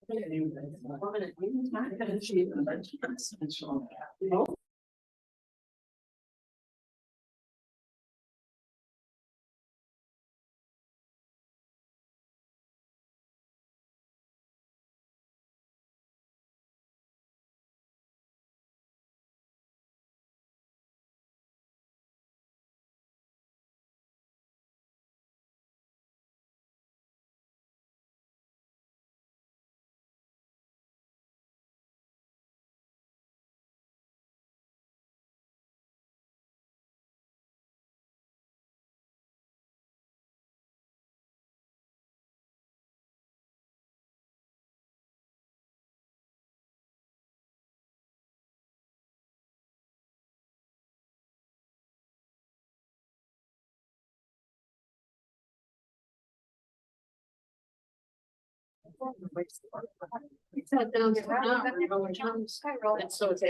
And so it's.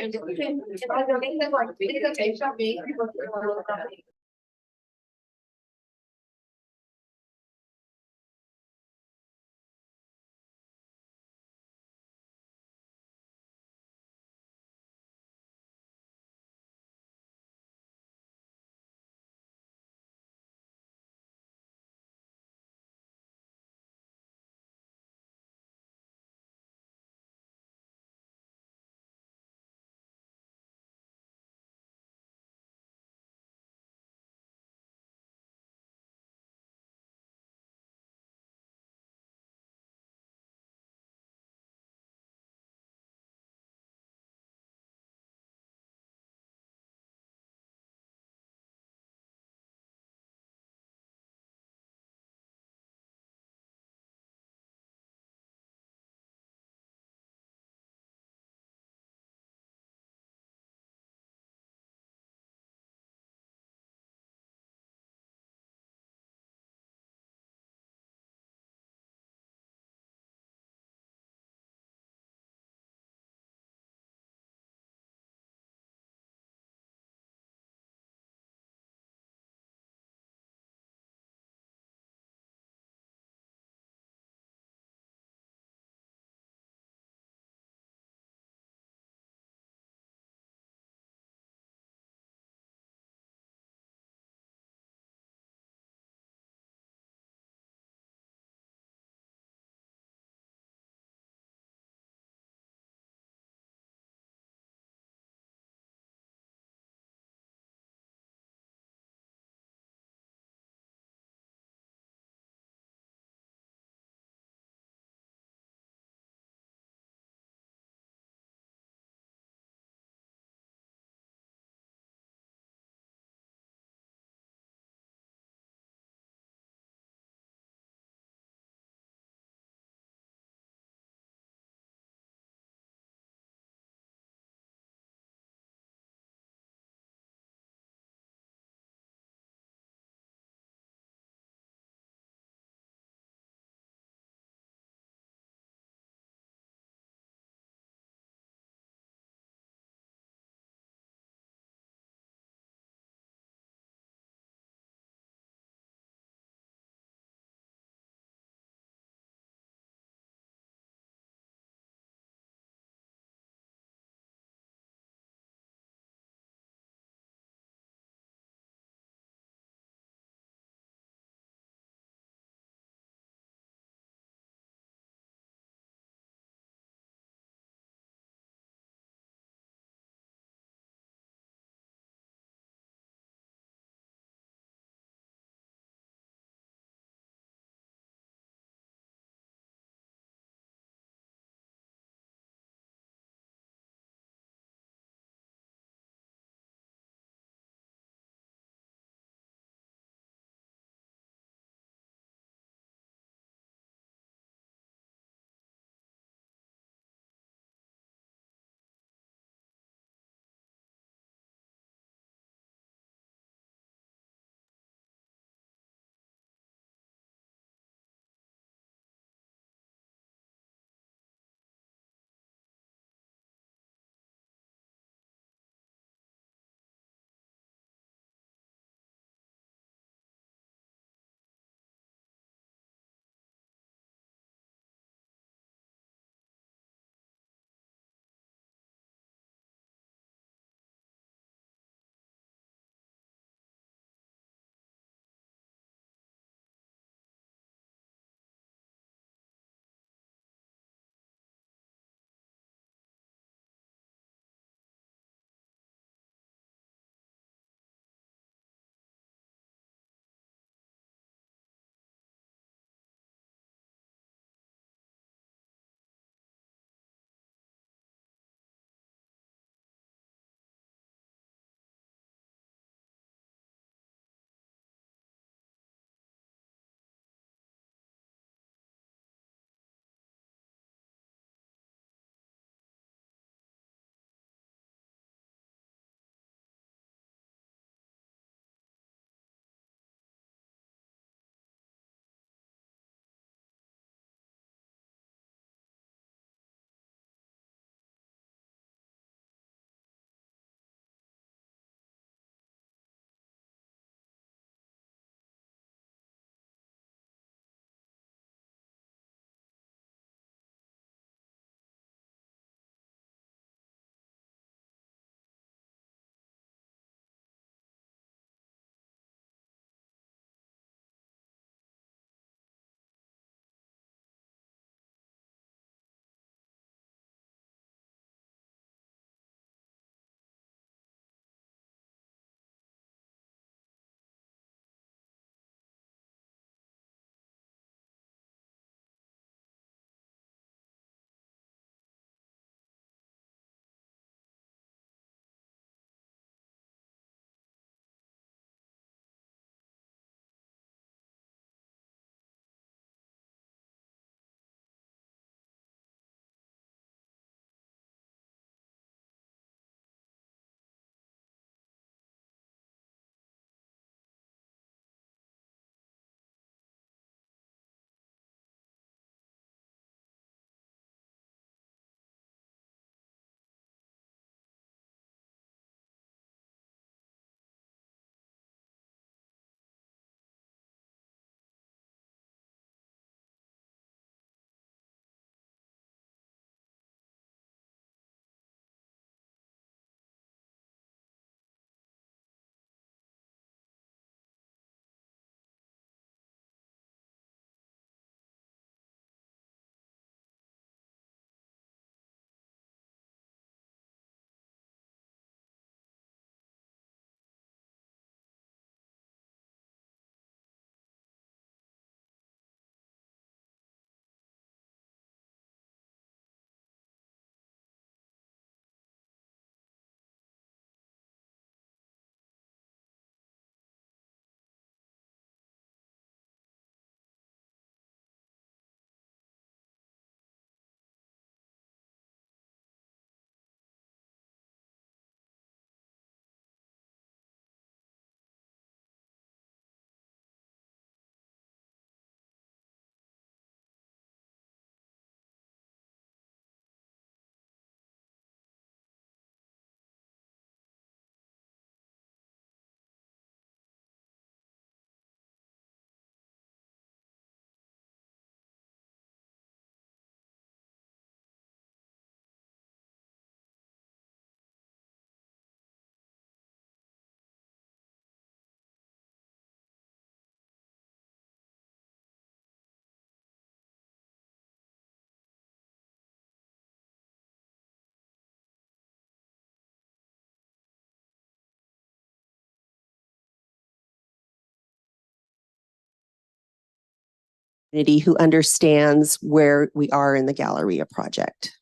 who understands where we are in the Galleria project.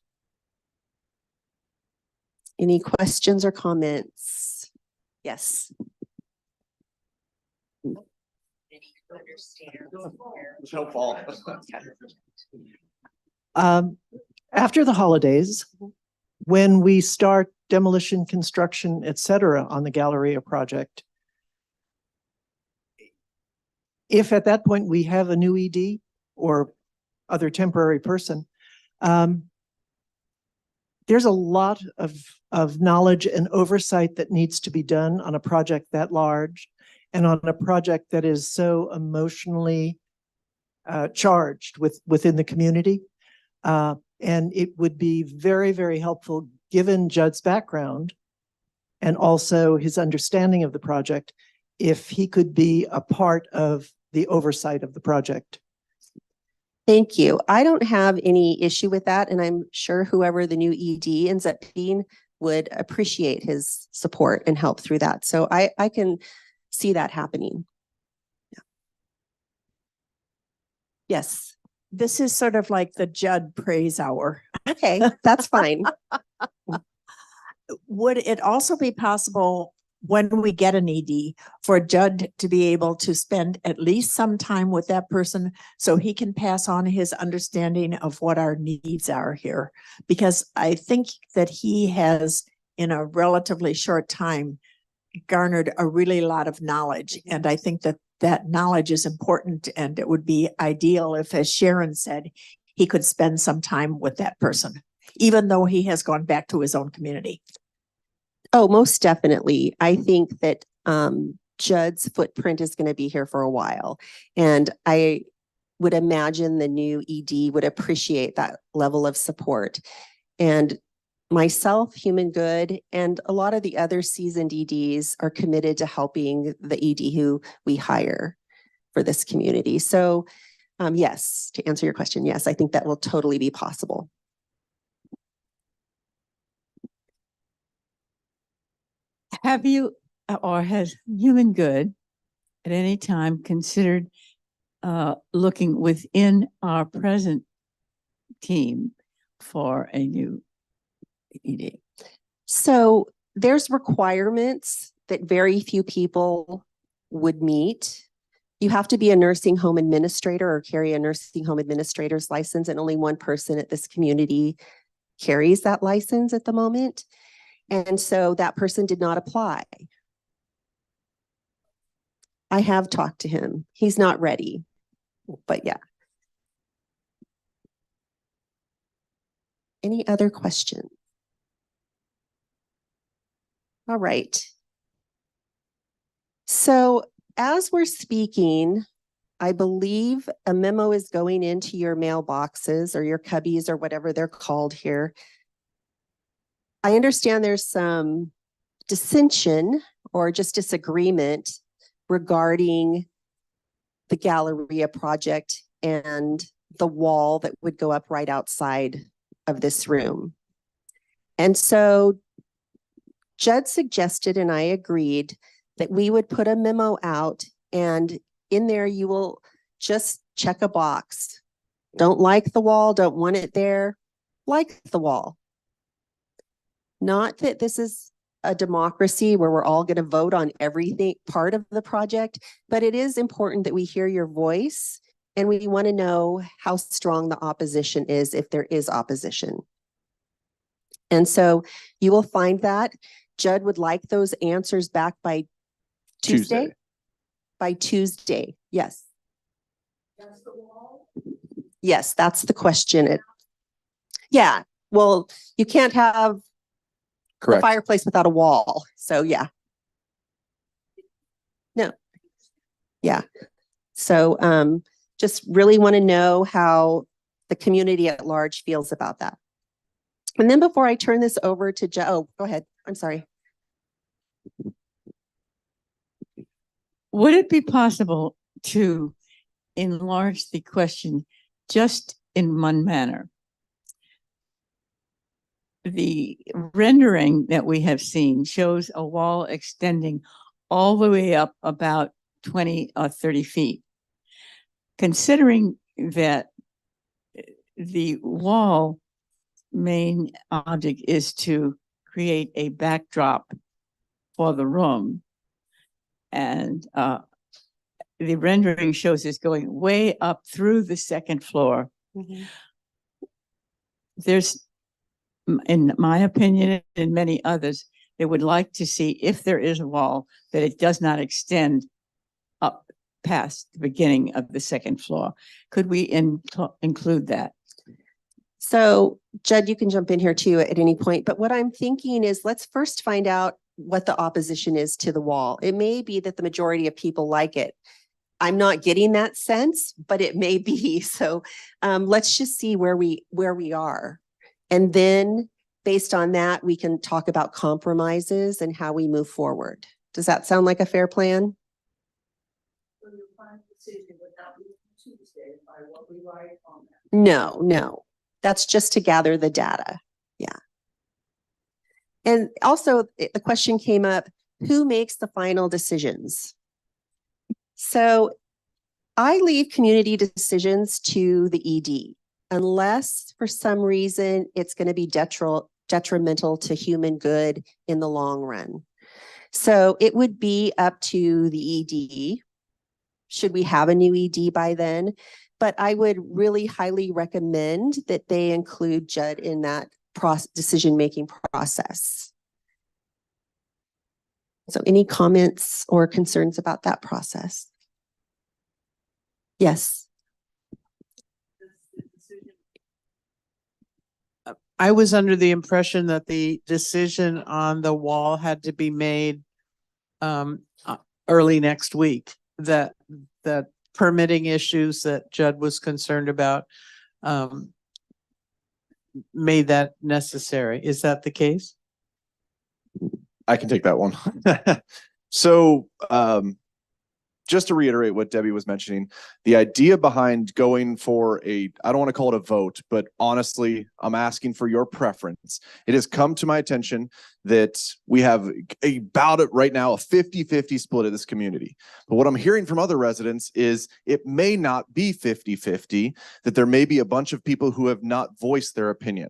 Any questions or comments? Yes. After the holidays, when we start demolition, construction, etc., on the Galleria project, if at that point we have a new ED or other temporary person, there's a lot of knowledge and oversight that needs to be done on a project that large and on a project that is so emotionally charged within the community. And it would be very, very helpful, given Judd's background and also his understanding of the project, if he could be a part of the oversight of the project. Thank you. I don't have any issue with that, and I'm sure whoever the new ED ends up being would appreciate his support and help through that. So I can see that happening. Yeah. Yes. This is sort of like the Judd praise hour. Okay, that's fine. Would it also be possible when we get an ED for Judd to be able to spend at least some time with that person so he can pass on his understanding of what our needs are here? Because I think that he has, in a relatively short time, garnered a really lot of knowledge. And I think that that knowledge is important, and it would be ideal if, as Sharon said, he could spend some time with that person, even though he has gone back to his own community. Oh, most definitely. I think that Judd's footprint is going to be here for a while. And I would imagine the new ED would appreciate that level of support. And myself, Human Good, and a lot of the other seasoned EDs are committed to helping the ED who we hire for this community. So yes, to answer your question, yes, I think that will totally be possible. Have you, or has Human Good at any time considered looking within our present team for a new ED? So there's requirements that very few people would meet. You have to be a nursing home administrator or carry a nursing home administrator's license, and only one person at this community carries that license at the moment. And so that person did not apply. I have talked to him. He's not ready, but yeah. Any other questions? All right. So as we're speaking, I believe a memo is going into your mailboxes or your cubbies or whatever they're called here. I understand there's some dissension or just disagreement regarding the Galleria project and the wall that would go up right outside of this room. And so Judd suggested, and I agreed, that we would put a memo out, and in there you will just check a box. Don't like the wall, don't want it there, like the wall. Not that this is a democracy where we're all going to vote on everything part of the project, but it is important that we hear your voice, and we want to know how strong the opposition is if there is opposition. And so you will find that. Judd would like those answers back by Tuesday. By Tuesday, yes. That's the wall? Yes, that's the question. Yeah, well, you can't have a fireplace without a wall. So yeah. No. Yeah. So just really want to know how the community at large feels about that. And then before I turn this over to Joe, oh, go ahead. I'm sorry. Would it be possible to enlarge the question just in one manner? The rendering that we have seen shows a wall extending all the way up about 20 or 30 feet. Considering that the wall main object is to create a backdrop for the room. And the rendering shows it's going way up through the second floor. There's, in my opinion and many others, they would like to see, if there is a wall, that it does not extend up past the beginning of the second floor. Could we include that? So Judd, you can jump in here too at any point, but what I'm thinking is let's first find out what the opposition is to the wall. It may be that the majority of people like it. I'm not getting that sense, but it may be. So let's just see where we are. And then based on that, we can talk about compromises and how we move forward. Does that sound like a fair plan? No. That's just to gather the data. Yeah. And also the question came up, who makes the final decisions? So I leave community decisions to the ED unless for some reason it's going to be detrimental to human good in the long run. So it would be up to the ED. Should we have a new ED by then? But I would really highly recommend that they include Judd in that decision-making process. So any comments or concerns about that process? Yes. I was under the impression that the decision on the wall had to be made early next week, that permitting issues that Judd was concerned about made that necessary. Is that the case? I can take that one. So just to reiterate what Debbie was mentioning, the idea behind going for I don't want to call it a vote, but honestly, I'm asking for your preference. It has come to my attention that we have about it right now, a 50-50 split of this community. But what I'm hearing from other residents is it may not be 50-50, that there may be a bunch of people who have not voiced their opinion.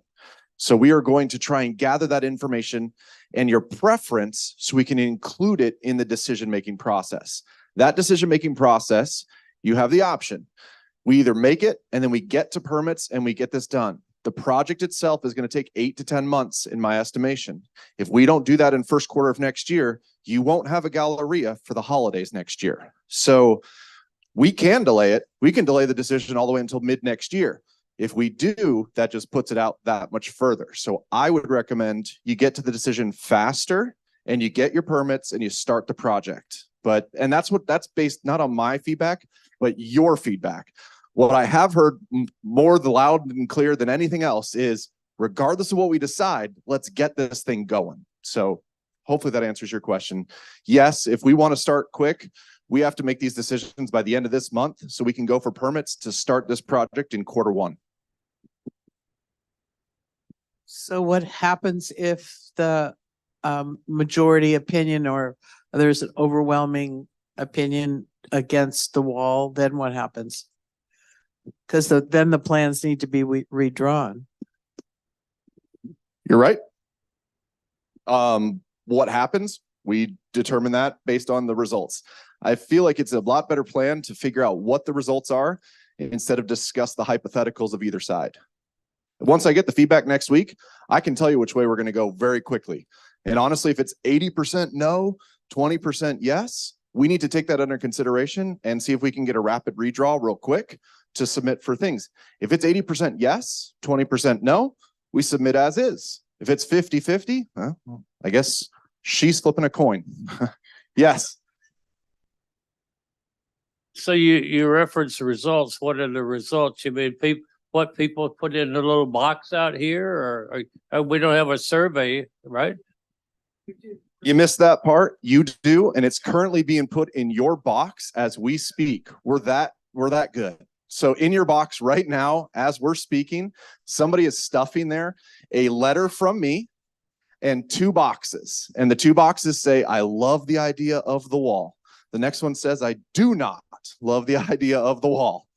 So we are going to try and gather that information and your preference so we can include it in the decision-making process. That decision-making process, you have the option. We either make it and then we get to permits and we get this done. The project itself is going to take 8 to 10 months in my estimation. If we don't do that in first quarter of next year, you won't have a Galleria for the holidays next year. So we can delay it. We can delay the decision all the way until mid next year. If we do, that just puts it out that much further. So I would recommend you get to the decision faster and you get your permits and you start the project. And that's based not on my feedback, but your feedback. What I have heard more loud and clear than anything else is, regardless of what we decide, let's get this thing going. So hopefully that answers your question. Yes, if we want to start quick, we have to make these decisions by the end of this month so we can go for permits to start this project in Q1. So what happens if the majority opinion or there's an overwhelming opinion against the wall? Then what happens? Because then the plans need to be redrawn. You're right. What happens? We determine that based on the results. I feel like it's a lot better plan to figure out what the results are instead of discuss the hypotheticals of either side. Once I get the feedback next week, I can tell you which way we're going to go very quickly. And honestly, if it's 80% no, 20% yes, we need to take that under consideration and see if we can get a rapid redraw real quick to submit for things. If it's 80% yes, 20% no, we submit as is. If it's 50-50, I guess she's flipping a coin. Yes. So you reference the results. What are the results? You mean what people put in the little box out here, or we don't have a survey, right? You missed that part. You do, and it's currently being put in your box as we speak. We're that good. So in your box right now, as we're speaking, somebody is stuffing there a letter from me and 2 boxes. And the 2 boxes say, I love the idea of the wall. The next one says, I do not love the idea of the wall.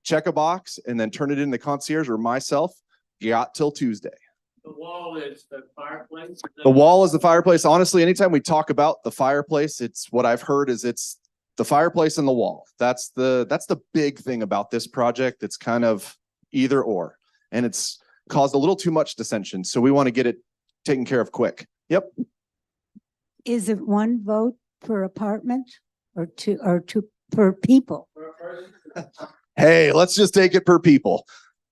check a box, and then turn it in the concierge or myself. You got till Tuesday. The wall is the fireplace. The wall is the fireplace. Honestly, anytime we talk about the fireplace, it's what I've heard is it's the fireplace and the wall. That's the big thing about this project. It's kind of either or, and it's caused a little too much dissension. So we want to get it taken care of quick. Yep. Is it one vote per apartment or two per people? Hey, let's just take it per people.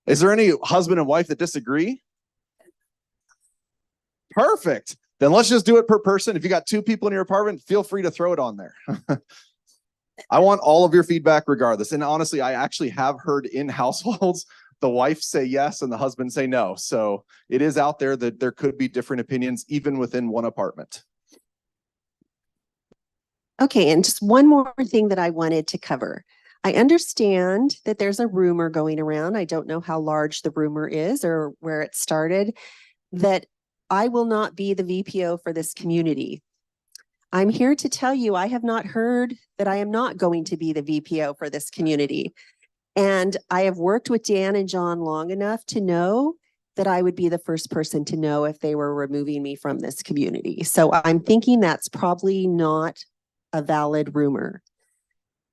Is there any husband and wife that disagree? Perfect. Then let's just do it per person. If you got 2 people in your apartment, feel free to throw it on there. I want all of your feedback regardless. And honestly, I actually have heard in households, the wife say yes and the husband say no. So it is out there that there could be different opinions even within one apartment. Okay, and just one more thing that I wanted to cover. I understand that there's a rumor going around. I don't know how large the rumor is or where it started, that I will not be the VPO for this community. I'm here to tell you, I have not heard that I am not going to be the VPO for this community. And I have worked with Dan and John long enough to know that I would be the first person to know if they were removing me from this community. So I'm thinking that's probably not a valid rumor.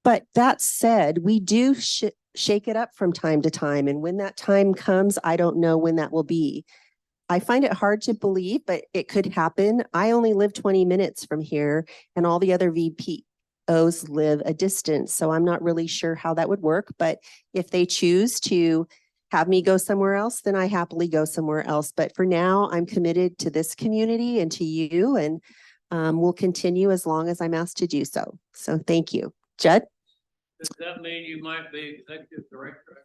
But that said, we do shake it up from time to time. And when that time comes, I don't know when that will be. I find it hard to believe, but it could happen. I only live 20 minutes from here, and all the other VPOs live a distance. So I'm not really sure how that would work. But if they choose to have me go somewhere else, then I happily go somewhere else. But for now, I'm committed to this community and to you, and will continue as long as I'm asked to do so. So thank you. Judd? Does that mean you might be executive director?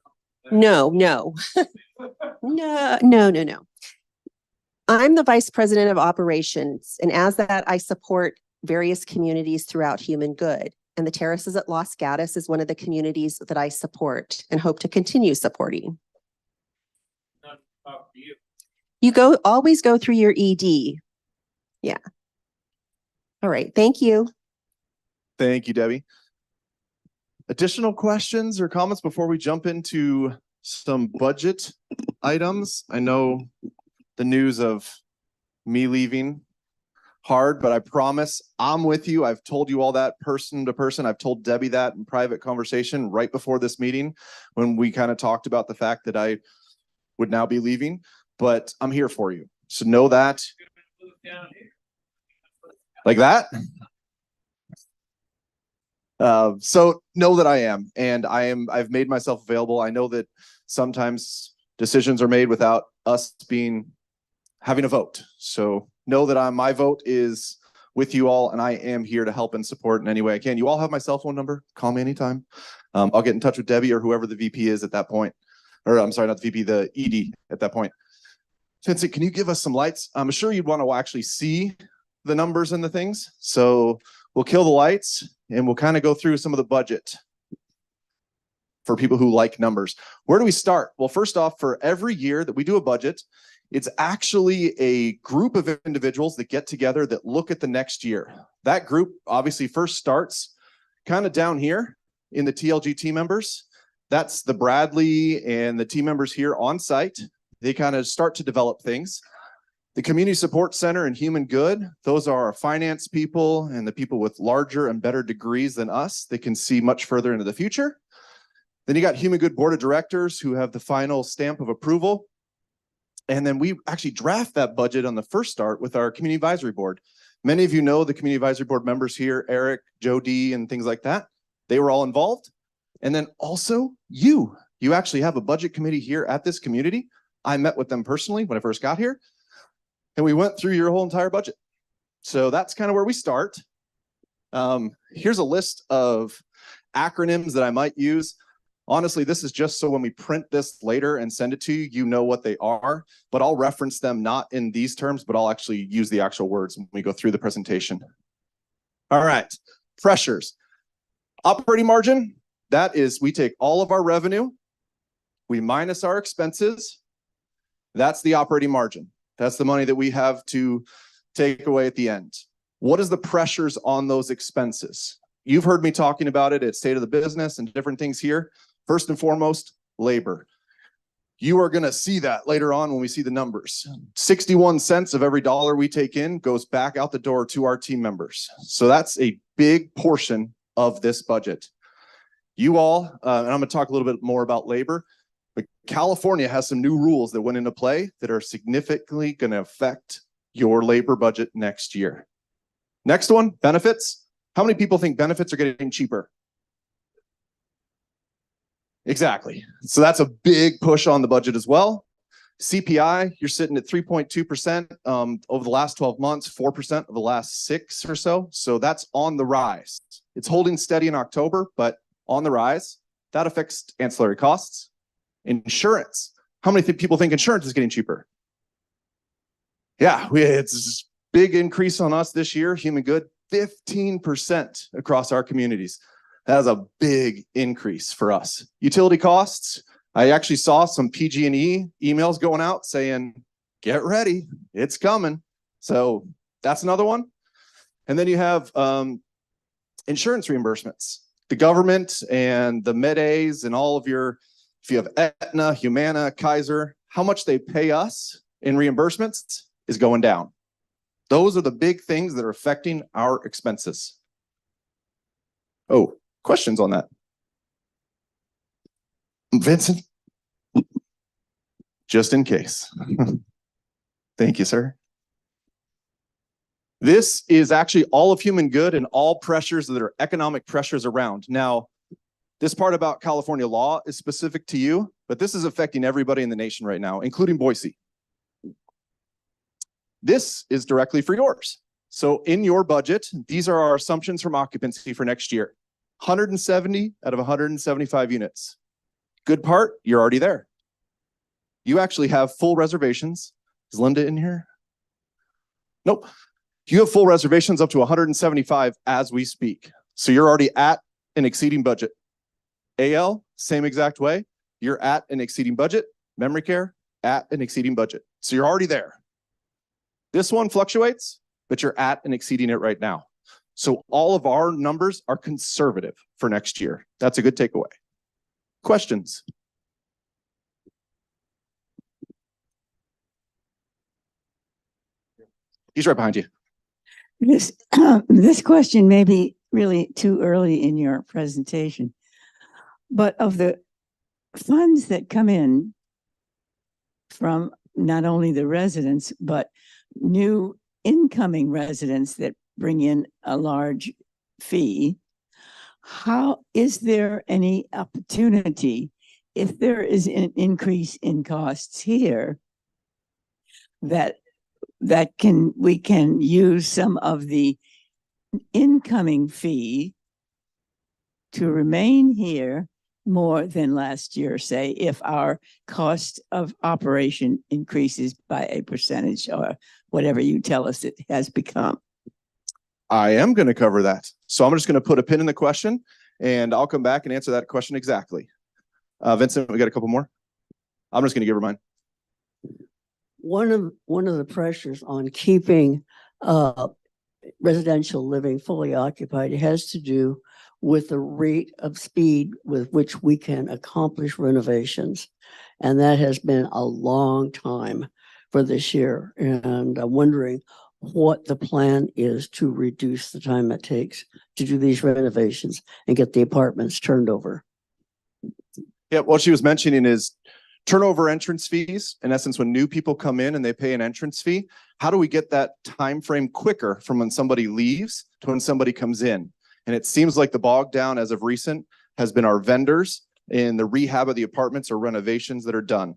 No. No. I'm the vice president of operations, and as that, I support various communities throughout Human Good. And the Terraces at Los Gatos is one of the communities that I support and hope to continue supporting. Not to talk to you. You always go through your ED. Yeah. All right. Thank you. Thank you, Debbie. Additional questions or comments before we jump into some budget items? I know the news of me leaving hard, but I promise I'm with you. I've told you all that person to person. I've told Debbie that in private conversation right before this meeting when we kind of talked about the fact that I would now be leaving, but I'm here for you. So know that. Down here. Like that? So know that I am, and I've made myself available. I know that sometimes decisions are made without us having a vote. So know that my vote is with you all, and I am here to help and support in any way I can. You all have my cell phone number. Call me anytime. I'll get in touch with Debbie or whoever the VP is at that point. Or I'm sorry, not the VP, the ED at that point. Vincent, can you give us some lights? I'm sure you'd want to actually see the numbers and the things. So we'll kill the lights and we'll kind of go through some of the budget for people who like numbers. Where do we start? Well, first off, for every year that we do a budget, it's actually a group of individuals that get together that look at the next year. That group obviously first starts kind of down here in the TLG team members. That's the Bradley and the team members here on site. They kind of start to develop things. The Community Support Center and Human Good, those are our finance people and the people with larger and better degrees than us. They can see much further into the future. Then you got Human Good Board of Directors who have the final stamp of approval. And then we actually draft that budget on the first start with our Community Advisory Board. Many of you know the Community Advisory Board members here, Eric, Joe D, and things like that. They were all involved. And then also you actually have a budget committee here at this community. I met with them personally when I first got here. And we went through your whole entire budget. So that's kind of where we start. Here's a list of acronyms that I might use. Honestly, this is just so when we print this later and send it to you, you know what they are, but I'll reference them not in these terms, but I'll actually use the actual words when we go through the presentation. All right, pressures. Operating margin, that is, we take all of our revenue, we minus our expenses. That's the operating margin. That's the money that we have to take away at the end. What is the pressures on those expenses? You've heard me talking about it at State of the Business and different things here. First and foremost, labor. You are going to see that later on when we see the numbers. 61 cents of every dollar we take in goes back out the door to our team members. So that's a big portion of this budget. You all, and I'm going to talk a little bit more about labor, but California has some new rules that went into play that are significantly going to affect your labor budget next year. Next one, benefits. How many people think benefits are getting cheaper? Exactly. So that's a big push on the budget as well. CPI, you're sitting at 3.2% over the last 12 months, 4% of the last 6 or so. So that's on the rise. It's holding steady in October, but on the rise. That affects ancillary costs. Insurance. How many people think insurance is getting cheaper? Yeah, it's a big increase on us this year. Human Good, 15% across our communities. That is a big increase for us. Utility costs. I actually saw some PG&E emails going out saying, get ready, it's coming. So that's another one. And then you have insurance reimbursements. The government and the Med-Aids and all of your, if you have Aetna, Humana, Kaiser, how much they pay us in reimbursements is going down. Those are the big things that are affecting our expenses. Oh, questions on that? Vincent? Just in case. Thank you, sir. This is actually all of Human Good and all pressures that are economic pressures around. Now, this part about California law is specific to you, but this is affecting everybody in the nation right now, including Boise. This is directly for yours. So in your budget, these are our assumptions from occupancy for next year. 170 out of 175 units. Good part, you're already there. You actually have full reservations. Is Linda in here? Nope. You have full reservations up to 175 as we speak. So you're already at an exceeding budget. AL, same exact way. You're at an exceeding budget. Memory care, at an exceeding budget. So you're already there. This one fluctuates, but you're at and exceeding it right now. So all of our numbers are conservative for next year. That's a good takeaway. Questions? He's right behind you. This question may be really too early in your presentation, but of the funds that come in from not only the residents, but new incoming residents that bring in a large fee, how is there any opportunity if there is an increase in costs here that we can use some of the incoming fee to remain here more than last year, say, if our cost of operation increases by a percentage or whatever you tell us it has become? I am going to cover that. So I'm just going to put a pin in the question and I'll come back and answer that question exactly. Vincent, we got a couple more. I'm just going to give her mine. One of the pressures on keeping residential living fully occupied has to do with the rate of speed with which we can accomplish renovations. And that has been a long time for this year. And I'm wondering what the plan is to reduce the time it takes to do these renovations and get the apartments turned over. Yeah, what she was mentioning is turnover entrance fees. In essence, when new people come in and they pay an entrance fee, how do we get that time frame quicker from when somebody leaves to when somebody comes in? And it seems like the bog down as of recent has been our vendors in the rehab of the apartments or renovations that are done.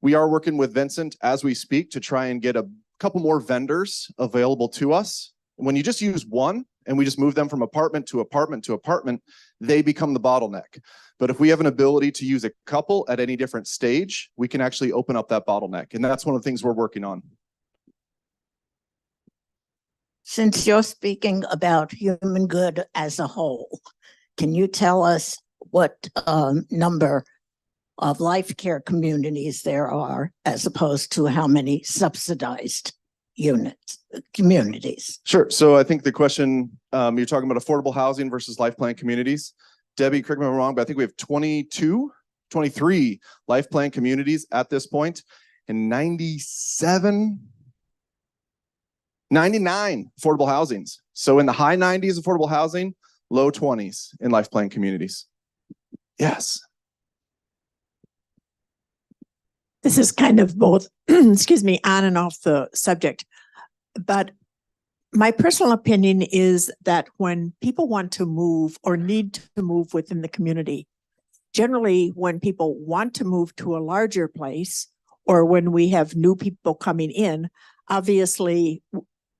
We are working with Vincent as we speak to try and get a couple more vendors available to us. When you just use one and we just move them from apartment to apartment to apartment, they become the bottleneck. But if we have an ability to use a couple at any different stage, we can actually open up that bottleneck. And that's one of the things we're working on. Since you're speaking about Human Good as a whole, can you tell us what number of life care communities there are as opposed to how many subsidized communities? Sure. So I think the question, you're talking about affordable housing versus life plan communities. Debbie, correct me if I'm wrong, but I think we have 23 life plan communities at this point, and 99 affordable housings. So in the high 90s affordable housing, low 20s in life plan communities. Yes. This is kind of both, excuse me, on and off the subject. But my personal opinion is that when people want to move or need to move within the community, generally when people want to move to a larger place or when we have new people coming in, obviously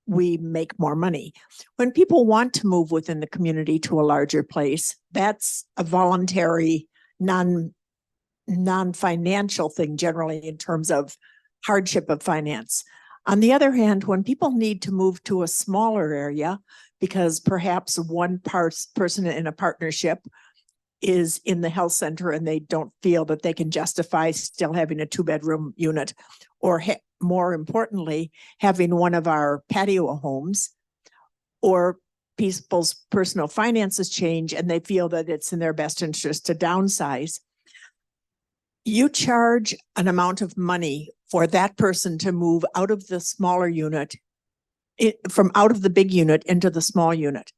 we make more money. When people want to move within the community to a larger place, that's a voluntary, non-financial thing generally in terms of hardship of finance. On the other hand, when people need to move to a smaller area because perhaps one person in a partnership is in the health center and they don't feel that they can justify still having a 2-bedroom unit, or more importantly, having one of our patio homes, or people's personal finances change and they feel that it's in their best interest to downsize, you charge an amount of money for that person to move out of the smaller unit, from out of the big unit into the small unit.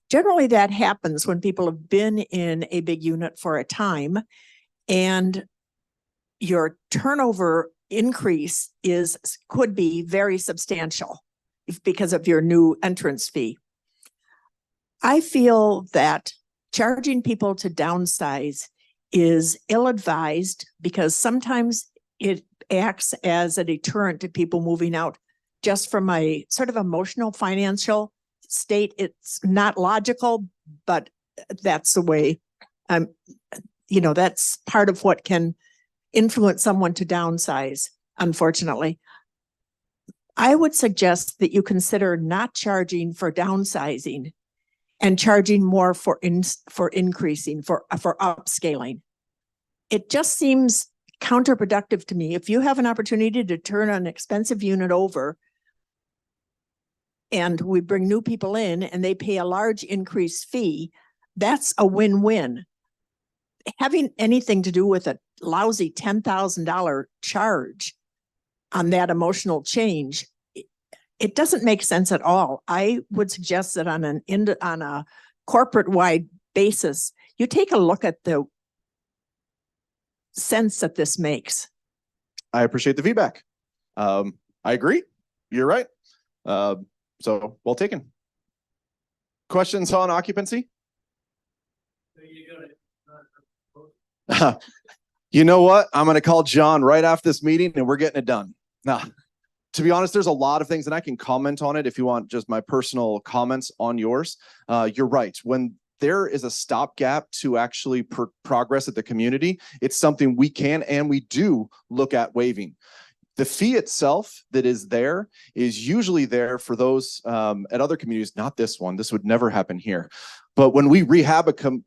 Generally, that happens when people have been in a big unit for a time and your turnover increase could be very substantial because of your new entrance fee. I feel that charging people to downsize is ill-advised because sometimes it acts as a deterrent to people moving out just from a sort of emotional financial state. It's not logical, but that's the way, that's part of what can influence someone to downsize, unfortunately. I would suggest that you consider not charging for downsizing and charging more for increasing, for upscaling. It just seems counterproductive to me. If you have an opportunity to turn an expensive unit over and we bring new people in and they pay a large increased fee, that's a win-win. Having anything to do with a lousy $10,000 charge on that emotional change, it doesn't make sense at all. I would suggest that on a corporate-wide basis, you take a look at the sense that this makes. I appreciate the feedback. I agree. You're right. So well taken. Questions on occupancy? You know what? I'm going to call John right after this meeting and we're getting it done. Now, to be honest, there's a lot of things and I can comment on it if you want just my personal comments on yours. You're right. When there is a stopgap to actually progress at the community, it's something we can and we do look at waiving. The fee itself that is there is usually there for those at other communities, not this one. This would never happen here. But when we rehab an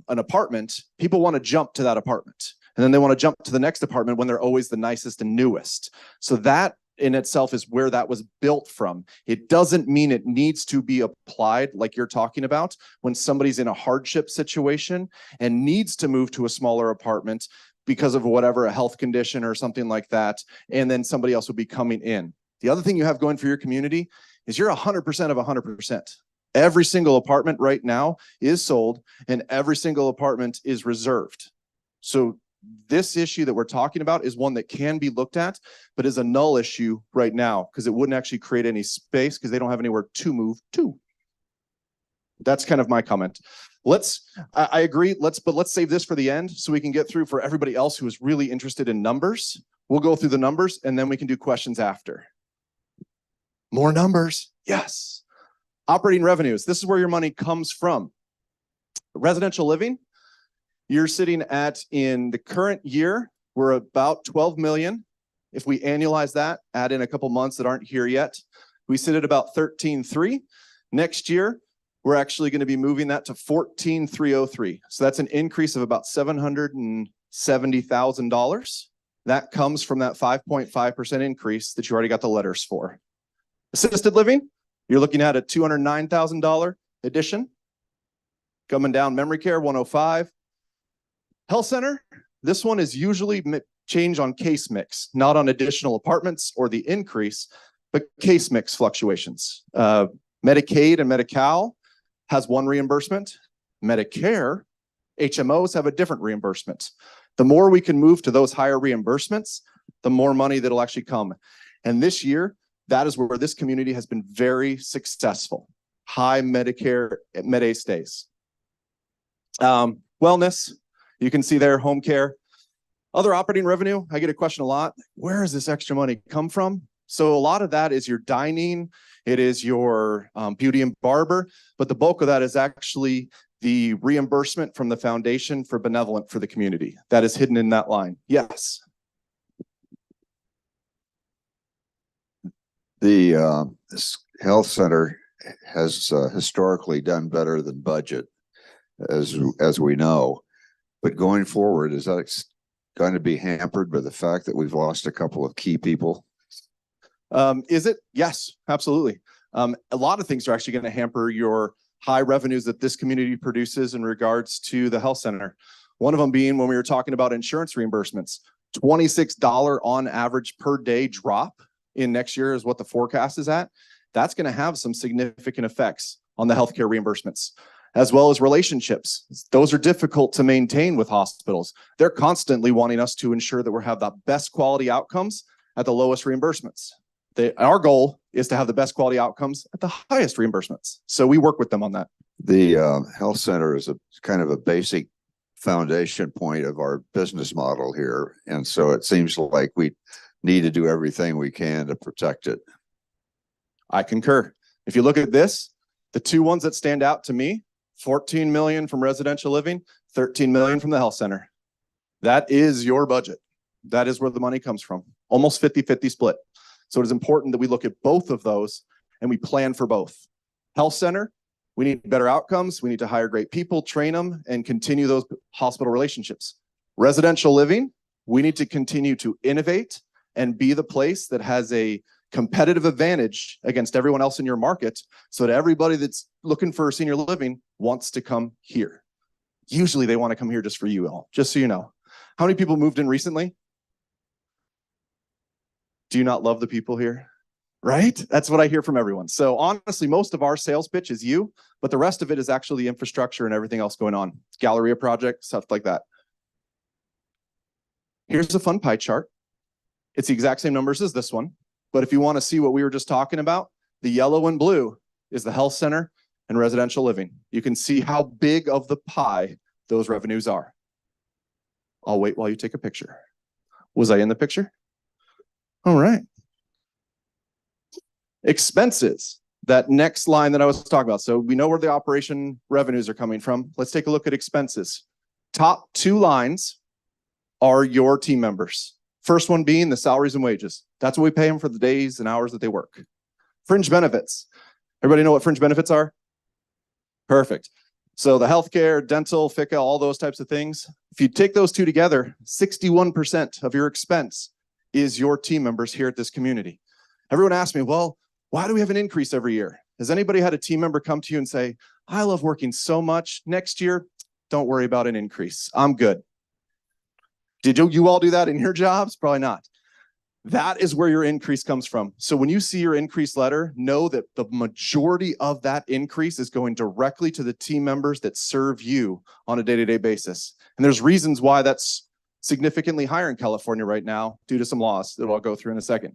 apartment, people want to jump to that apartment. And then they want to jump to the next apartment when they're always the nicest and newest. So that in itself is where that was built from. It doesn't mean it needs to be applied like you're talking about when somebody's in a hardship situation and needs to move to a smaller apartment because of whatever, a health condition or something like that, and then somebody else would be coming in. The other thing you have going for your community is you're 100% of 100%. Every single apartment right now is sold and every single apartment is reserved. So this issue that we're talking about is one that can be looked at, but is a null issue right now because it wouldn't actually create any space because they don't have anywhere to move to. That's kind of my comment. I agree. Let's save this for the end so we can get through for everybody else who is really interested in numbers. We'll go through the numbers and then we can do questions after. More numbers. Yes. Operating revenues. This is where your money comes from. Residential living. You're sitting at, in the current year, we're about 12 million. If we annualize that, add in a couple months that aren't here yet, we sit at about 13.3. Next year, we're actually going to be moving that to 14,303. So that's an increase of about $770,000. That comes from that 5.5% increase that you already got the letters for. Assisted living, you're looking at a $209,000 addition. Coming down, memory care, 105. Health center, this one is usually change on case mix, not on additional apartments or the increase, but case mix fluctuations. Medicaid and Medi-Cal has one reimbursement. Medicare, HMOs have a different reimbursement. The more we can move to those higher reimbursements, the more money that'll actually come. And this year, that is where this community has been very successful. High Medicare, Med-A stays. Wellness, you can see there, home care. Other operating revenue, I get a question a lot. Where does this extra money come from? So a lot of that is your dining, it is your beauty and barber, but the bulk of that is actually the reimbursement from the Foundation for Benevolent for the Community. That is hidden in that line. Yes. The this health center has historically done better than budget, as we know. But going forward, is that going to be hampered by the fact that we've lost a couple of key people? Is it? Yes, absolutely. A lot of things are actually going to hamper your high revenues that this community produces in regards to the health center. One of them being when we were talking about insurance reimbursements, $26 on average per day drop in next year is what the forecast is at. That's going to have some significant effects on the healthcare reimbursements, as well as relationships. Those are difficult to maintain with hospitals. They're constantly wanting us to ensure that we have the best quality outcomes at the lowest reimbursements. Our goal is to have the best quality outcomes at the highest reimbursements. So we work with them on that. The health center is a kind of a basic foundation point of our business model here. And so it seems like we need to do everything we can to protect it. I concur. If you look at this, the two ones that stand out to me, 14 million from residential living, 13 million from the health center. That is your budget. That is where the money comes from. Almost 50-50 split. So it is important that we look at both of those and we plan for both. Health center, we need better outcomes. We need to hire great people, train them, and continue those hospital relationships. Residential living, we need to continue to innovate and be the place that has a competitive advantage against everyone else in your market so that everybody that's looking for senior living wants to come here. Usually they want to come here just for you all, just so you know. How many people moved in recently? Do you not love the people here? Right? That's what I hear from everyone. So honestly, most of our sales pitch is you, but the rest of it is actually the infrastructure and everything else going on. Galleria project, stuff like that. Here's a fun pie chart. It's the exact same numbers as this one. But if you want to see what we were just talking about, the yellow and blue is the health center and residential living. You can see how big of the pie those revenues are. I'll wait while you take a picture. Was I in the picture? All right. Expenses, that next line that I was talking about. So we know where the operation revenues are coming from. Let's take a look at expenses. Top two lines are your team members. First one being the salaries and wages. That's what we pay them for the days and hours that they work. Fringe benefits. Everybody know what fringe benefits are? Perfect. So the healthcare, dental, FICA, all those types of things. If you take those two together, 61% of your expense is your team members here at this community. Everyone asks me, well, why do we have an increase every year? Has anybody had a team member come to you and say, I love working so much. Next year, don't worry about an increase. I'm good. Did you all do that in your jobs? Probably not. That is where your increase comes from. So when you see your increase letter, know that the majority of that increase is going directly to the team members that serve you on a day-to-day basis. And there's reasons why that's significantly higher in California right now due to some laws that I'll go through in a second.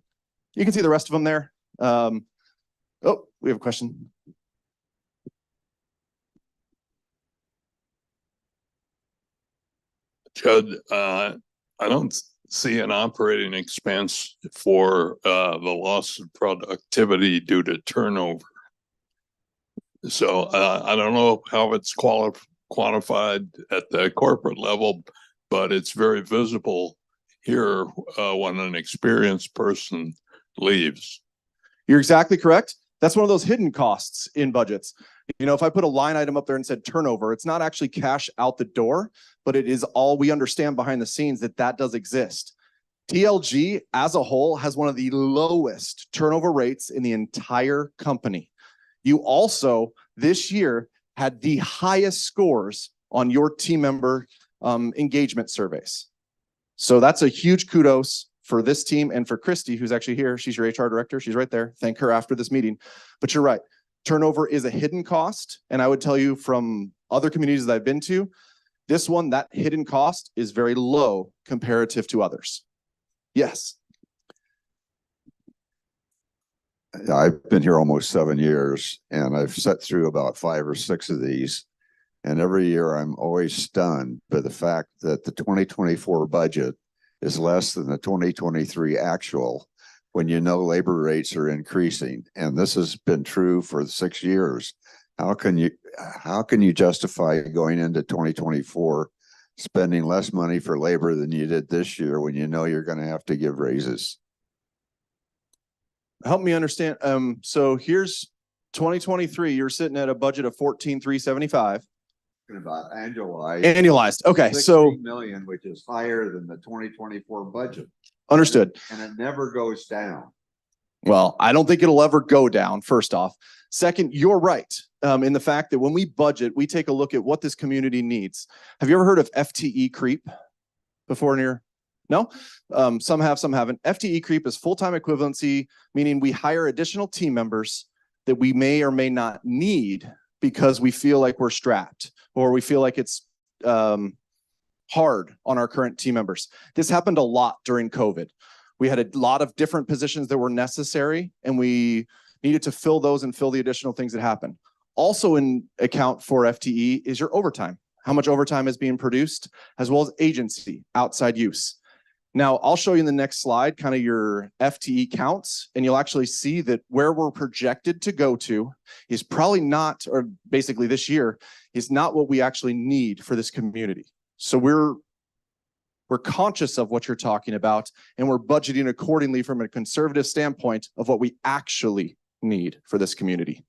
You can see the rest of them there. Oh, we have a question. Judd, I don't see an operating expense for the loss of productivity due to turnover. So I don't know how it's quantified at the corporate level, but it's very visible here when an experienced person leaves. You're exactly correct. That's one of those hidden costs in budgets. You know, if I put a line item up there and said turnover, it's not actually cash out the door, but it is all we understand behind the scenes that does exist. TLG as a whole has one of the lowest turnover rates in the entire company. You also this year had the highest scores on your team member engagement surveys. So that's a huge kudos for this team and for Christy, who's actually here. She's your HR director. She's right there. Thank her after this meeting. But you're right. Turnover is a hidden cost. And I would tell you from other communities that I've been to, this one, that hidden cost is very low comparative to others. Yes. I've been here almost 7 years and I've sat through about 5 or 6 of these. And every year I'm always stunned by the fact that the 2024 budget is less than the 2023 actual when you know labor rates are increasing. And this has been true for 6 years. How can you justify going into 2024 spending less money for labor than you did this year when you know you're going to have to give raises? Help me understand. So here's 2023. You're sitting at a budget of 14,375. About annualized. Annualized. Okay. So 16 million, which is higher than the 2024 budget. Understood. And it never goes down. Well, I don't think it'll ever go down, first off. Second, you're right in the fact that when we budget, we take a look at what this community needs. Have you ever heard of FTE creep before in your? No? Some have, some haven't. FTE creep is full-time equivalency, meaning we hire additional team members that we may or may not need because we feel like we're strapped or we feel like it's hard on our current team members. This happened a lot during COVID. We had a lot of different positions that were necessary and we needed to fill those and fill the additional things that happened. Also in account for FTE is your overtime. How much overtime is being produced, as well as agency, outside use. Now, I'll show you in the next slide kind of your FTE counts, and you'll actually see that where we're projected to go to is probably not, or basically this year, is not what we actually need for this community. So we're conscious of what you're talking about, and we're budgeting accordingly from a conservative standpoint of what we actually need for this community.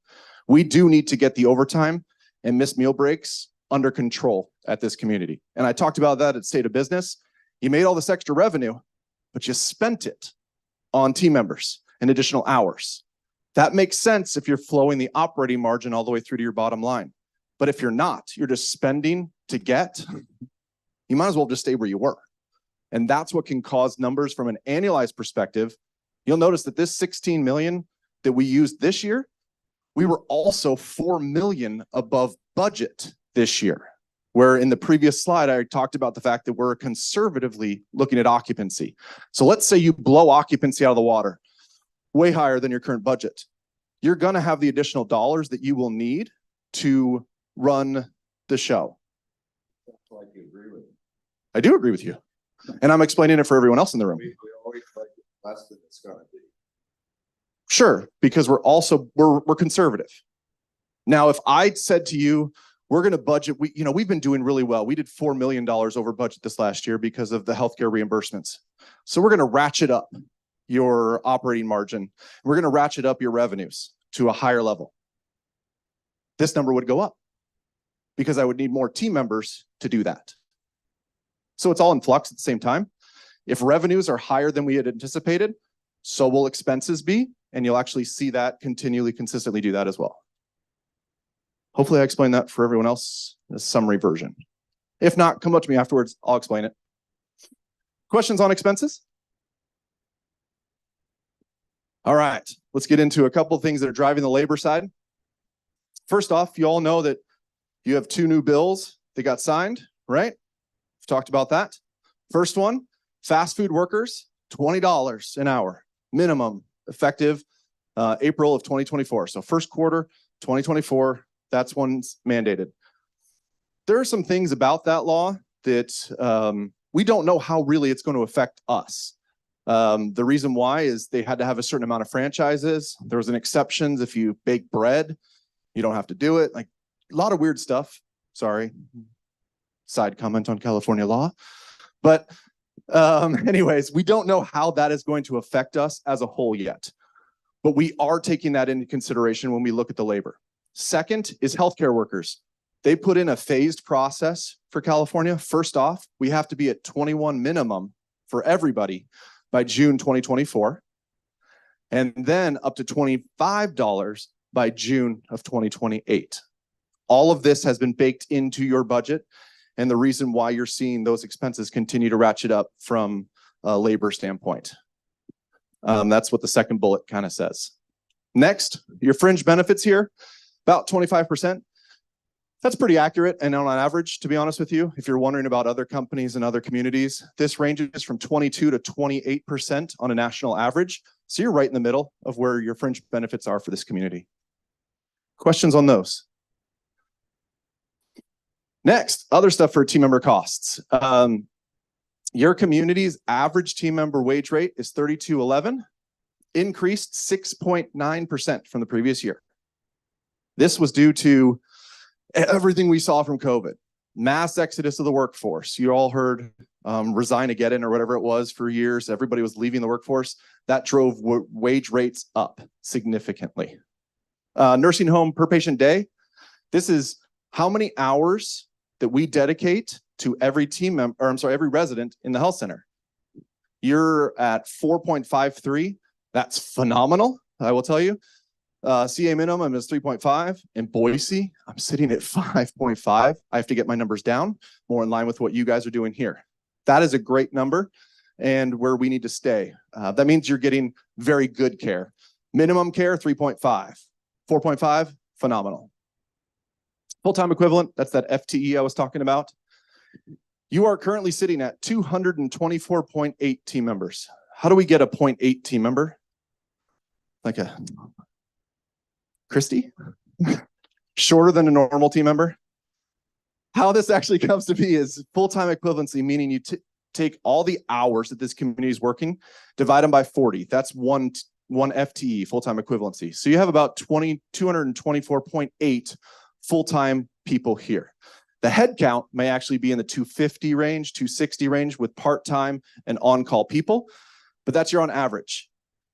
We do need to get the overtime and missed meal breaks under control at this community. And I talked about that at State of Business. You made all this extra revenue, but you spent it on team members and additional hours. That makes sense if you're flowing the operating margin all the way through to your bottom line. But if you're not, you're just spending to get, you might as well just stay where you were. And that's what can cause numbers from an annualized perspective. You'll notice that this 16 million that we used this year, we were also 4 million above budget this year. Where in the previous slide, I talked about the fact that we're conservatively looking at occupancy. So let's say you blow occupancy out of the water, way higher than your current budget. You're going to have the additional dollars that you will need to run the show. I do agree with you. And I'm explaining it for everyone else in the room. We always like less than it's going to be. Sure, because we're conservative. Now, if I said to you, we're going to budget, we've been doing really well. We did $4 million over budget this last year because of the healthcare reimbursements. So we're going to ratchet up your operating margin. We're going to ratchet up your revenues to a higher level. This number would go up because I would need more team members to do that. So it's all in flux at the same time. If revenues are higher than we had anticipated, so will expenses be, and you'll actually see that continually, consistently do that as well. Hopefully I explained that for everyone else in a summary version. If not, come up to me afterwards. I'll explain it. Questions on expenses? All right, let's get into a couple of things that are driving the labor side. First off, you all know that you have 2 new bills that got signed, right? We've talked about that. First one, fast food workers, $20 an hour, minimum, effective April of 2024. So first quarter 2024. That's one's mandated. There are some things about that law that we don't know how really it's going to affect us. The reason why is they had to have a certain amount of franchises. There was an exceptions if you bake bread, you don't have to do it. Like a lot of weird stuff. Sorry. Side comment on California law. But anyways, we don't know how that is going to affect us as a whole yet. But we are taking that into consideration when we look at the labor. Second is healthcare workers. They put in a phased process for California. First off, we have to be at 21 minimum for everybody by June 2024. And then up to $25 by June of 2028. All of this has been baked into your budget and the reason why you're seeing those expenses continue to ratchet up from a labor standpoint. That's what the second bullet kind of says. Next, your fringe benefits here, about 25%. That's pretty accurate and on average, to be honest with you. If you're wondering about other companies and other communities, this ranges from 22 to 28% on a national average. So you're right in the middle of where your fringe benefits are for this community. Questions on those? Next, other stuff for team member costs. Your community's average team member wage rate is $32.11, increased 6.9% from the previous year. This was due to everything we saw from COVID, mass exodus of the workforce. You all heard resign to get in or whatever it was for years. Everybody was leaving the workforce. That drove wage rates up significantly. Nursing home per patient day. This is how many hours that we dedicate to every team member, or I'm sorry, every resident in the health center. You're at 4.53. That's phenomenal, I will tell you. CA minimum is 3.5. In Boise, I'm sitting at 5.5. I have to get my numbers down more in line with what you guys are doing here. That is a great number and where we need to stay. That means you're getting very good care. Minimum care, 3.5. 4.5, phenomenal. Full-time equivalent, that's that FTE I was talking about. You are currently sitting at 224.8 team members. How do we get a 0.8 team member? Like a Christy? Shorter than a normal team member? How this actually comes to be is full-time equivalency, meaning you take all the hours that this community is working, divide them by 40. That's one FTE, full-time equivalency. So you have about 224.8 full-time people here. The head count may actually be in the 250 range, 260 range with part-time and on-call people, but that's your on average.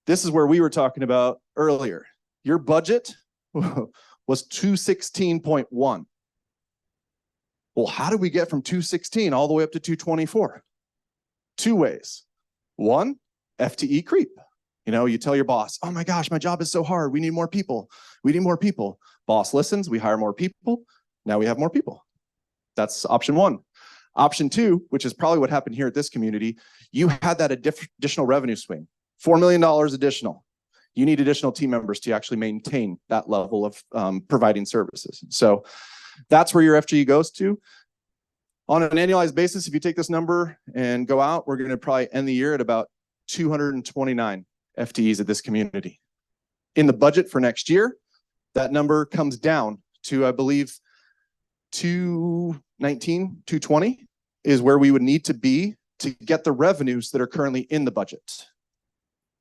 This is where we were talking about earlier. Your budget was 216.1. Well, how did we get from 216 all the way up to 224? Two ways. One, FTE creep. You know, you tell your boss, oh my gosh, my job is so hard. We need more people. We need more people. Boss listens, we hire more people. Now we have more people. That's option one. Option two, which is probably what happened here at this community, you had that additional revenue swing, $4 million additional. You need additional team members to actually maintain that level of providing services. So that's where your FTE goes to. On an annualized basis, if you take this number and go out, we're going to probably end the year at about 229 FTEs at this community. In the budget for next year, that number comes down to, I believe, 219, 220 is where we would need to be to get the revenues that are currently in the budget.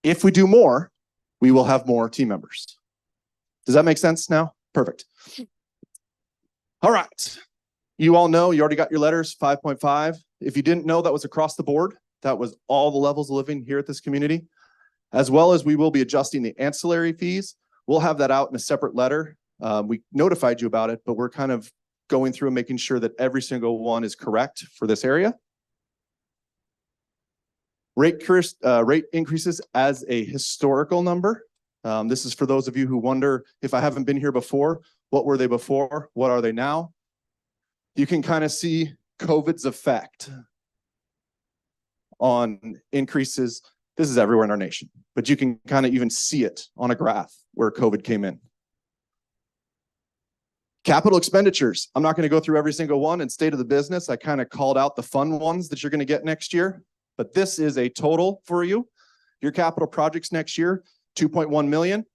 If we do more, we will have more team members. Does that make sense now? Perfect. All right. You all know, you already got your letters, 5.5. If you didn't know, that was across the board. That was all the levels of living here at this community, as well as we will be adjusting the ancillary fees. We'll have that out in a separate letter. We notified you about it, but we're kind of going through and making sure that every single one is correct for this area. Rate increases as a historical number. This is for those of you who wonder, if I haven't been here before, what were they before? What are they now? You can kind of see COVID's effect on increases. This is everywhere in our nation, but you can kind of even see it on a graph where COVID came in. Capital expenditures. I'm not going to go through every single one in state of the business. I kind of called out the fun ones that you're going to get next year, but this is a total for you. Your capital projects next year, 2.1 million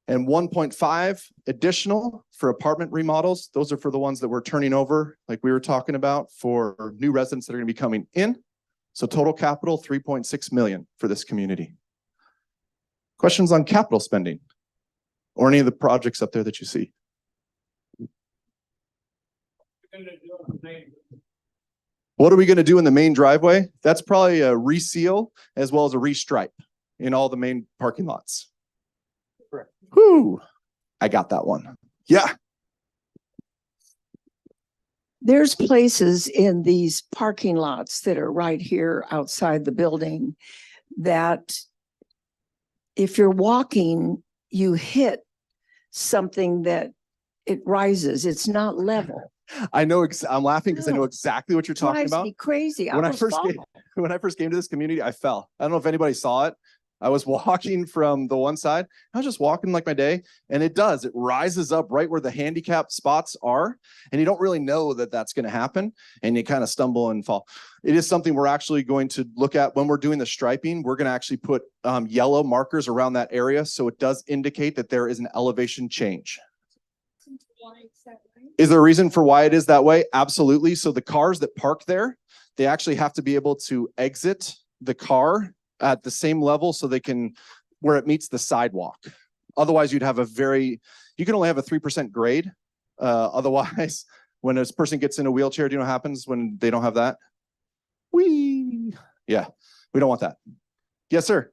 and 1.5 additional for apartment remodels. Those are for the ones that we're turning over, like we were talking about, for new residents that are going to be coming in. So total capital, 3.6 million for this community. Questions on capital spending or any of the projects up there that you see? What are we going to do in the main driveway? That's probably a reseal as well as a restripe in all the main parking lots. Correct. Whoo, I got that one. Yeah. There's places in these parking lots that are right here outside the building that if you're walking, you hit something that it rises. It's not level. I know, I'm laughing because I know No. exactly what you're talking Drives about. me crazy. When I would first fall. came, when I first came to this community, I fell. I don't know if anybody saw it. I was walking from the one side. I was just walking like my day, and it rises up right where the handicap spots are, and you don't really know that that's going to happen, and you kind of stumble and fall. It is something we're actually going to look at when we're doing the striping. We're going to actually put yellow markers around that area, so it does indicate that there is an elevation change. Is there a reason for why it is that way? Absolutely. So the cars that park there, they actually have to be able to exit the car at the same level so they can, where it meets the sidewalk. Otherwise, you can only have a 3% grade. Otherwise, when this person gets in a wheelchair, do you know what happens when they don't have that? Yeah, we don't want that. Yes, sir.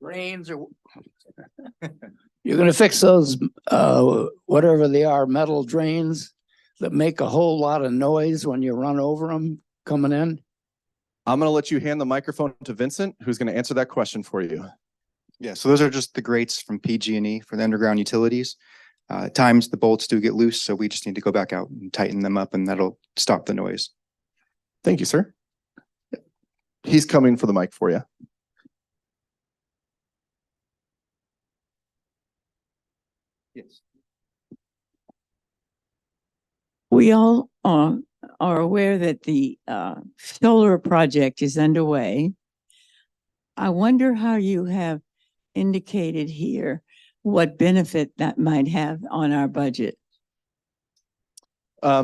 Drains or you're gonna fix those whatever they are, metal drains that make a whole lot of noise when you run over them coming in? I'm going to let you hand the microphone to Vincent, who's going to answer that question for you. Yeah, so those are just the grates from PG&E for the underground utilities. At times the bolts do get loose, so we just need to go back out and tighten them up, and that'll stop the noise. Thank you, sir. He's coming for the mic for you. Yes. We all are aware that the solar project is underway. I wonder how you have indicated here what benefit that might have on our budget.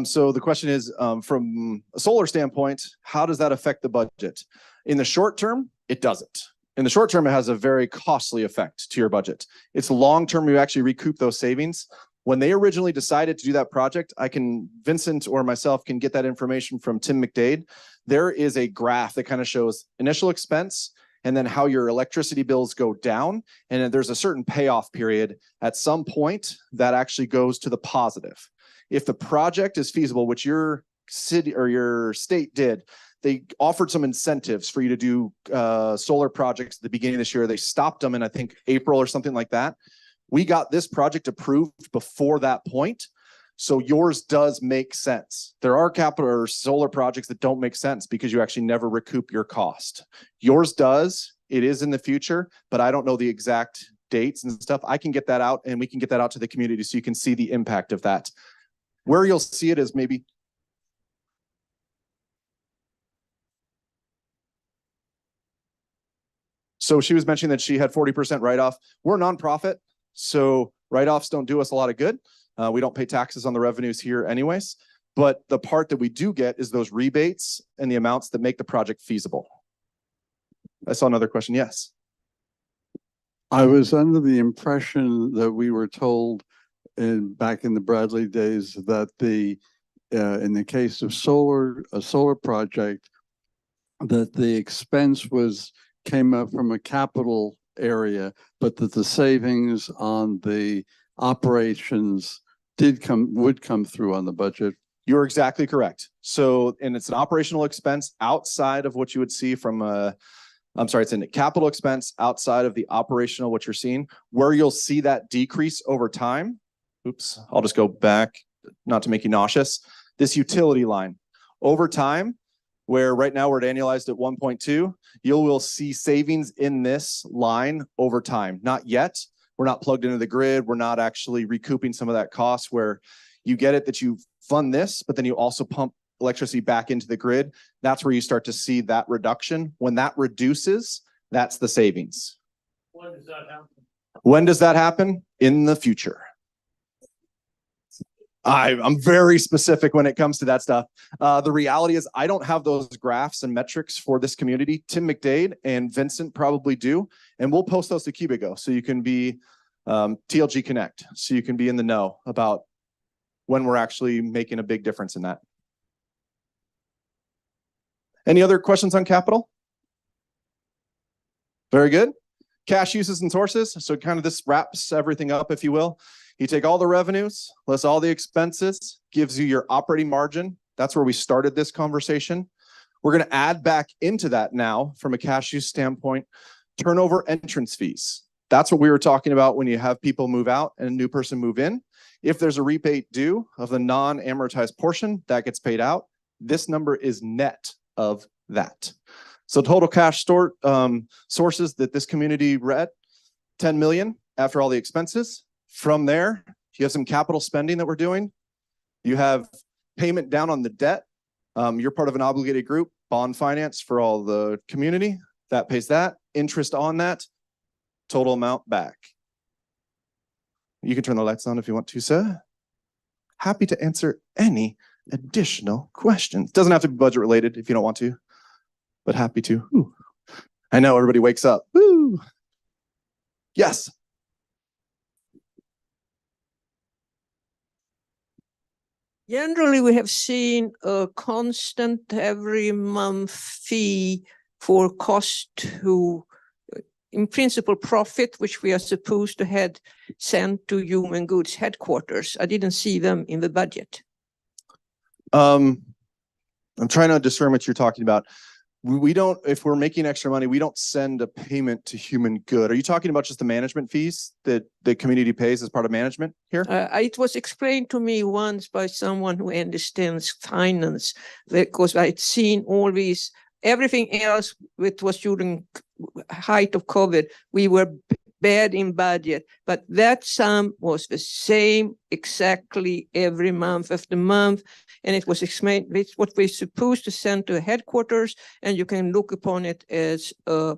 So the question is, from a solar standpoint, how does that affect the budget? In the short term, it doesn't. In the short term, it has a very costly effect to your budget. It's long term, you actually recoup those savings. When they originally decided to do that project, Vincent or myself can get that information from Tim McDade. There is a graph that kind of shows initial expense and then how your electricity bills go down. And then there's a certain payoff period at some point that actually goes to the positive. If the project is feasible, which your city or your state did, they offered some incentives for you to do solar projects at the beginning of this year. They stopped them in, I think, April or something like that. We got this project approved before that point. So yours does make sense. There are capital or solar projects that don't make sense because you actually never recoup your cost. Yours does. It is in the future, but I don't know the exact dates and stuff. I can get that out, and we can get that out to the community so you can see the impact of that. Where you'll see it is maybe so she was mentioning that she had 40% write-off. We're a nonprofit, so write-offs don't do us a lot of good. We don't pay taxes on the revenues here anyways, but the part that we do get is those rebates and the amounts that make the project feasible. I saw another question. Yes. I was under the impression that we were told back in the Bradley days that in the case of a solar project, that the expense came up from a capital area, but that the savings on the operations would come through on the budget. You're exactly correct. So, and it's an operational expense outside of what you would see from it's in the capital expense outside of the operational, what you're seeing. Where you'll see that decrease over time. Oops, I'll just go back, not to make you nauseous. This utility line over time, where right now we're annualized at 1.2, you will see savings in this line over time. Not yet. We're not plugged into the grid. We're not actually recouping some of that cost where you get it that you fund this, but then you also pump electricity back into the grid. That's where you start to see that reduction. When that reduces, that's the savings. When does that happen? When does that happen? In the future. I'm very specific when it comes to that stuff. The reality is I don't have those graphs and metrics for this community. Tim McDade and Vincent probably do, and we'll post those to Cubigo so you can be TLG Connect, so you can be in the know about when we're actually making a big difference in that. Any other questions on capital? Very good. Cash uses and sources. So kind of this wraps everything up, if you will. You take all the revenues, less all the expenses, gives you your operating margin. That's where we started this conversation. We're going to add back into that now from a cash use standpoint, turnover entrance fees. That's what we were talking about when you have people move out and a new person move in. If there's a rebate due of the non-amortized portion, that gets paid out. This number is net of that. So total cash sources that this community read, 10 million after all the expenses. From there, you have some capital spending that we're doing. You have payment down on the debt. You're part of an obligated group, bond finance for all the community. That pays that. Interest on that. Total amount back. You can turn the lights on if you want to, sir. Happy to answer any additional questions. Doesn't have to be budget related if you don't want to, but happy to. Ooh. I know everybody wakes up. Woo. Yes. Generally, we have seen a constant every month fee for cost to, in principle, profit, which we are supposed to had sent to Human Goods headquarters. I didn't see them in the budget. I'm trying to discern what you're talking about. We don't, if we're making extra money, we don't send a payment to Human Good. Are you talking about just the management fees that the community pays as part of management here? It was explained to me once by someone who understands finance, because I'd seen all these, everything else, it was during height of COVID, we were bad in budget, but that sum was the same exactly every month after month. And it was explained, it's what we're supposed to send to headquarters, and you can look upon it as a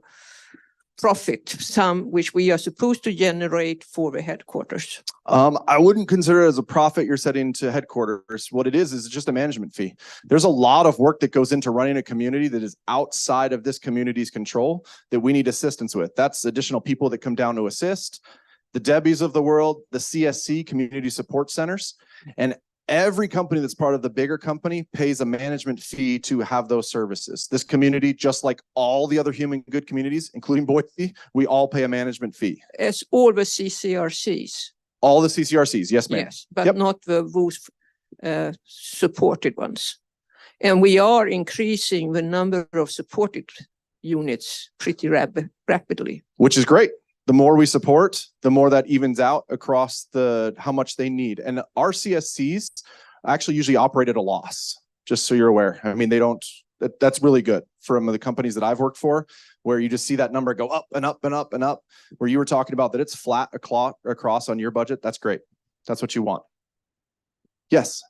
profit sum, which we are supposed to generate for the headquarters. I wouldn't consider it as a profit you're setting to headquarters. What it is just a management fee. There's a lot of work that goes into running a community that is outside of this community's control that we need assistance with. That's additional people that come down to assist, the Debbies of the world, the CSC, Community Support Centers, and every company that's part of the bigger company pays a management fee to have those services. This community, just like all the other Human Good communities, including Boise, we all pay a management fee. As all the CCRCs. All the CCRCs, yes, ma'am. Yes, but not the those supported ones. And we are increasing the number of supported units pretty rapidly. Which is great. The more we support, the more that evens out across how much they need. And our CSCs actually usually operate at a loss, just so you're aware. I mean, that's really good from the companies that I've worked for, where you just see that number go up and up and up and up, where you were talking about that it's flat across on your budget. That's great. That's what you want. Yes.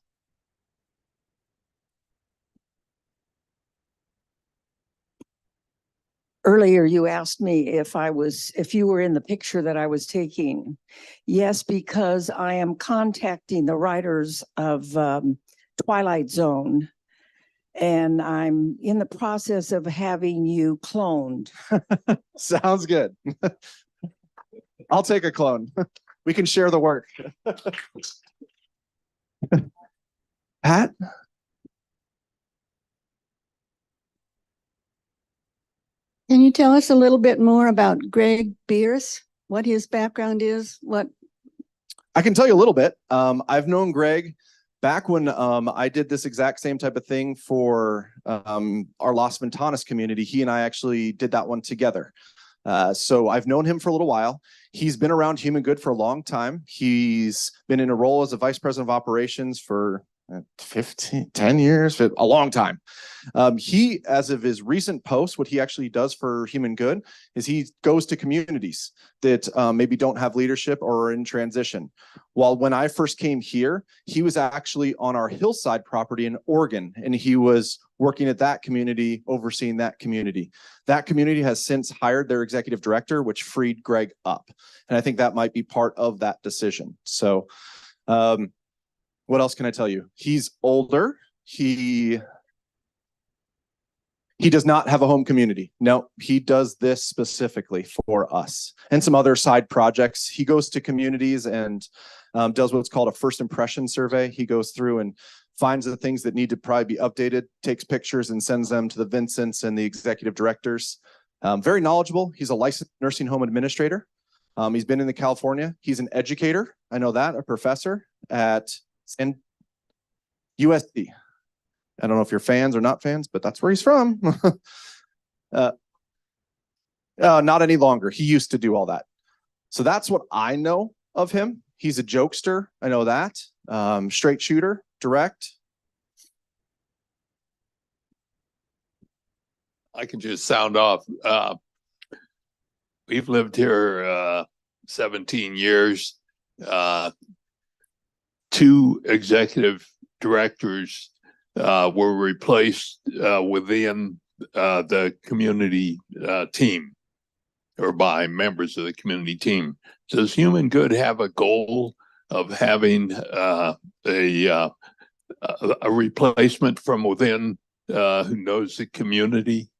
Earlier, you asked me if you were in the picture that I was taking. Yes, because I am contacting the writers of Twilight Zone, and I'm in the process of having you cloned. Sounds good. I'll take a clone. We can share the work. Pat? Can you tell us a little bit more about Greg Bierce, what his background is? I can tell you a little bit. I've known Greg back when I did this exact same type of thing for our Las Ventanas community. He and I actually did that one together. So I've known him for a little while. He's been around Human Good for a long time. He's been in a role as a vice president of operations for 10 years, a long time. He, as of his recent post, what he actually does for Human Good is he goes to communities that maybe don't have leadership or are in transition. While when I first came here, he was actually on our Hillside property in Oregon, and he was working at that community, overseeing that community. That community has since hired their executive director, which freed Greg up. And I think that might be part of that decision. So, what else can I tell you? He's older. He does not have a home community. No, he does this specifically for us and some other side projects. He goes to communities and does what's called a first impression survey. He goes through and finds the things that need to probably be updated, takes pictures and sends them to the Vincents and the executive directors. Very knowledgeable. He's a licensed nursing home administrator. He's been in California. He's an educator. I know that, a professor at USC. I don't know if you're fans or not fans, but that's where he's from. Not any longer. He used to do all that. So that's what I know of him. He's a jokester. I know that. Straight shooter, direct. I can just sound off. We've lived here 17 years. 2 executive directors were replaced within the community team or by members of the community team. Does Human Good have a goal of having a replacement from within who knows the community